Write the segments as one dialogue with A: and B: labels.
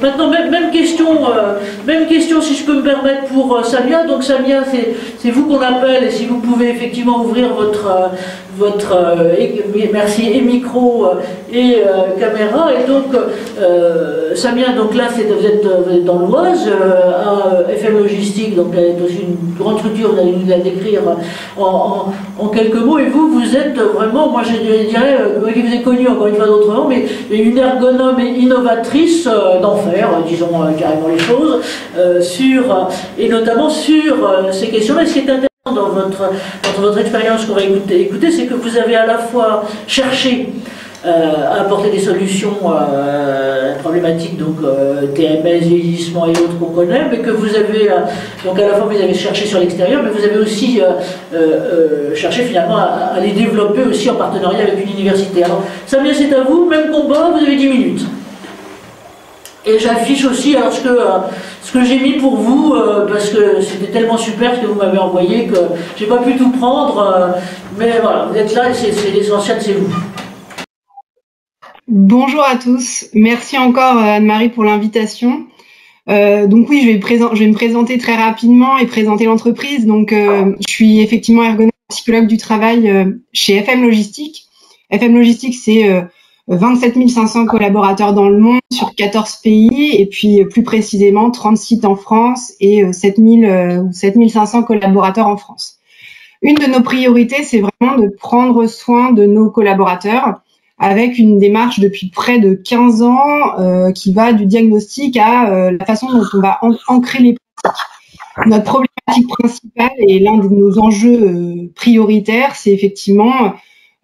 A: Maintenant, même question si je peux me permettre pour Samia. Donc Samia, c'est vous qu'on appelle, et si vous pouvez effectivement ouvrir merci, et micro et caméra. Et donc Samia, donc là vous êtes dans l'Oise, à FM Logistique, donc c'est aussi une grande structure, vous allez nous la décrire en quelques mots. Et vous êtes vraiment, moi je dirais, moi qui vous ai connu encore une fois d'autrement, mais une ergonome et innovatrice d'enfer, disons carrément les choses, et notamment sur ces questions-là. Ce qui est intéressant dans votre expérience qu'on va écouter, c'est que vous avez à la fois cherché à apporter des solutions problématiques, donc TMS, vieillissement et autres qu'on connaît, mais que vous avez, donc à la fois vous avez cherché sur l'extérieur, mais vous avez aussi cherché finalement à les développer aussi en partenariat avec une université. Alors Samia, c'est à vous, même combat, vous avez 10 minutes. Et j'affiche aussi alors, ce que j'ai mis pour vous, parce que c'était tellement super ce que vous m'avez envoyé que j'ai pas pu tout prendre, mais voilà, vous êtes là et c'est l'essentiel, c'est vous.
B: Bonjour à tous, merci encore Anne-Marie pour l'invitation. Donc oui, je vais me présenter très rapidement et présenter l'entreprise. Donc je suis effectivement ergonome psychologue du travail chez FM Logistique. FM Logistique, c'est 27 500 collaborateurs dans le monde sur 14 pays et puis plus précisément 30 sites en France et 7 500 collaborateurs en France. Une de nos priorités, c'est vraiment de prendre soin de nos collaborateurs avec une démarche depuis près de 15 ans qui va du diagnostic à la façon dont on va ancrer les pratiques. Notre problématique principale et l'un de nos enjeux prioritaires, c'est effectivement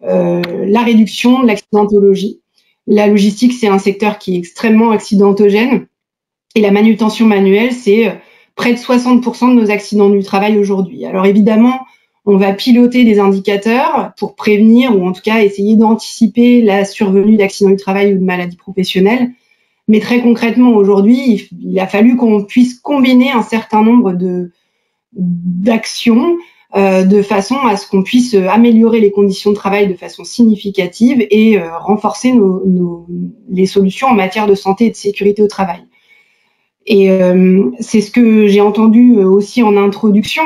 B: la réduction de l'accidentologie. La logistique, c'est un secteur qui est extrêmement accidentogène et la manutention manuelle, c'est près de 60% de nos accidents du travail aujourd'hui. Alors évidemment, on va piloter des indicateurs pour prévenir ou en tout cas essayer d'anticiper la survenue d'accidents du travail ou de maladies professionnelles. Mais très concrètement, aujourd'hui, il a fallu qu'on puisse combiner un certain nombre d'actions de façon à ce qu'on puisse améliorer les conditions de travail de façon significative et renforcer les solutions en matière de santé et de sécurité au travail. Et c'est ce que j'ai entendu aussi en introduction.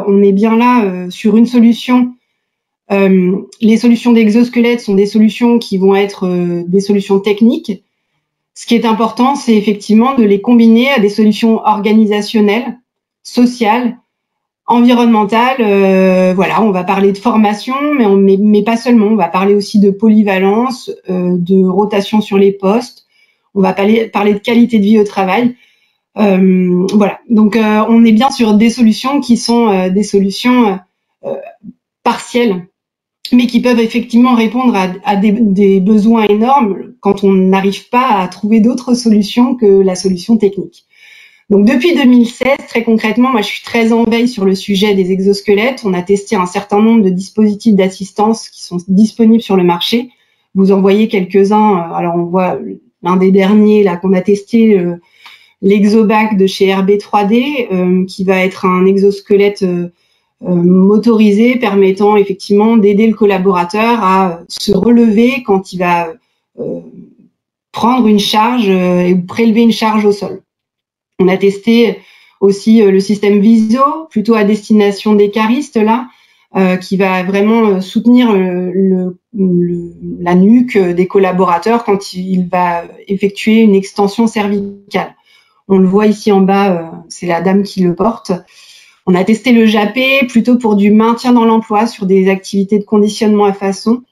B: On est bien là sur une solution. Les solutions d'exosquelette sont des solutions qui vont être des solutions techniques. Ce qui est important, c'est effectivement de les combiner à des solutions organisationnelles, sociales, environnementales. Voilà, on va parler de formation, mais pas seulement. On va parler aussi de polyvalence, de rotation sur les postes. On va parler de qualité de vie au travail. Voilà, donc on est bien sur des solutions qui sont des solutions partielles, mais qui peuvent effectivement répondre à des besoins énormes quand on n'arrive pas à trouver d'autres solutions que la solution technique. Donc depuis 2016, très concrètement, moi je suis très en veille sur le sujet des exosquelettes. On a testé un certain nombre de dispositifs d'assistance qui sont disponibles sur le marché. Vous en voyez quelques-uns. Alors on voit l'un des derniers là qu'on a testé, l'Exobac de chez RB3D, qui va être un exosquelette motorisé permettant effectivement d'aider le collaborateur à se relever quand il va prendre une charge ou prélever une charge au sol. On a testé aussi le système Viso, plutôt à destination des caristes là, qui va vraiment soutenir la nuque des collaborateurs quand il va effectuer une extension cervicale. On le voit ici en bas, c'est la dame qui le porte. On a testé le Japé plutôt pour du maintien dans l'emploi sur des activités de conditionnement à façon.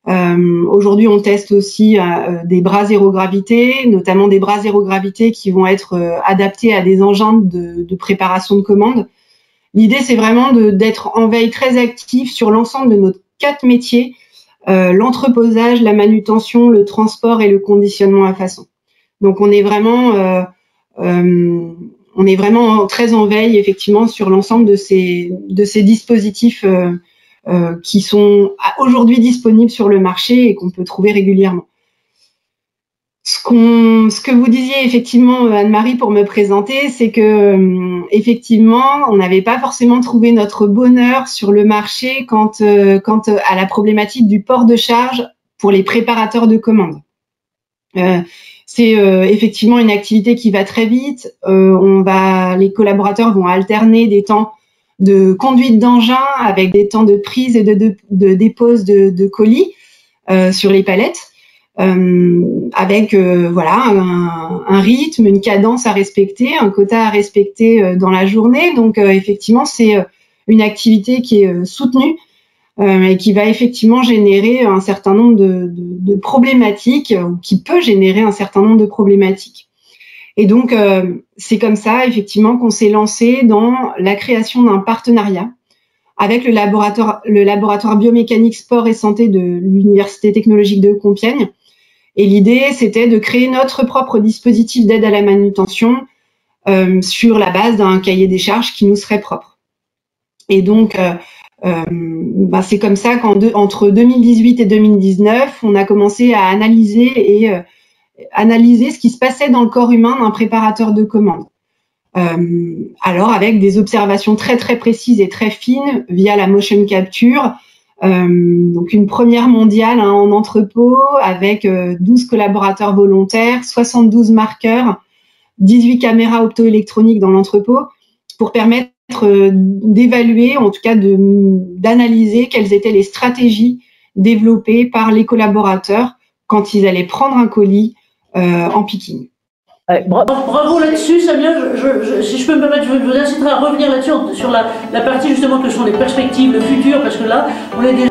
B: Aujourd'hui, on teste aussi des bras zéro gravité, notamment des bras zéro gravité qui vont être adaptés à des engins de préparation de commandes. L'idée, c'est vraiment d'être en veille très active sur l'ensemble de nos 4 métiers, l'entreposage, la manutention, le transport et le conditionnement à façon. Donc, on est vraiment très en veille, effectivement, sur l'ensemble de ces dispositifs qui sont aujourd'hui disponibles sur le marché et qu'on peut trouver régulièrement. Ce que vous disiez, effectivement, Anne-Marie, pour me présenter, c'est que, effectivement, on n'avait pas forcément trouvé notre bonheur sur le marché quant à la problématique du port de charge pour les préparateurs de commandes. C'est effectivement une activité qui va très vite. Les collaborateurs vont alterner des temps de conduite d'engin avec des temps de prise et de dépose de colis sur les palettes, avec voilà un rythme, une cadence à respecter, un quota à respecter dans la journée. Donc effectivement, c'est une activité qui est soutenue et qui va effectivement générer un certain nombre de problématiques, ou qui peut générer un certain nombre de problématiques. Et donc, c'est comme ça, effectivement, qu'on s'est lancé dans la création d'un partenariat avec le laboratoire biomécanique sport et santé de l'Université technologique de Compiègne. Et l'idée, c'était de créer notre propre dispositif d'aide à la manutention sur la base d'un cahier des charges qui nous serait propre. Et donc, c'est comme ça qu'entre 2018 et 2019, on a commencé à analyser ce qui se passait dans le corps humain d'un préparateur de commande. Alors avec des observations très très précises et très fines via la motion capture, donc une première mondiale en entrepôt avec 12 collaborateurs volontaires, 72 marqueurs, 18 caméras optoélectroniques dans l'entrepôt pour permettre d'évaluer, en tout cas d'analyser quelles étaient les stratégies développées par les collaborateurs quand ils allaient prendre un colis en picking.
A: Bravo là-dessus, Samia. Si je peux me permettre, je vous inciterai à revenir là-dessus sur la partie justement que sont les perspectives, le futur, parce que là, on est déjà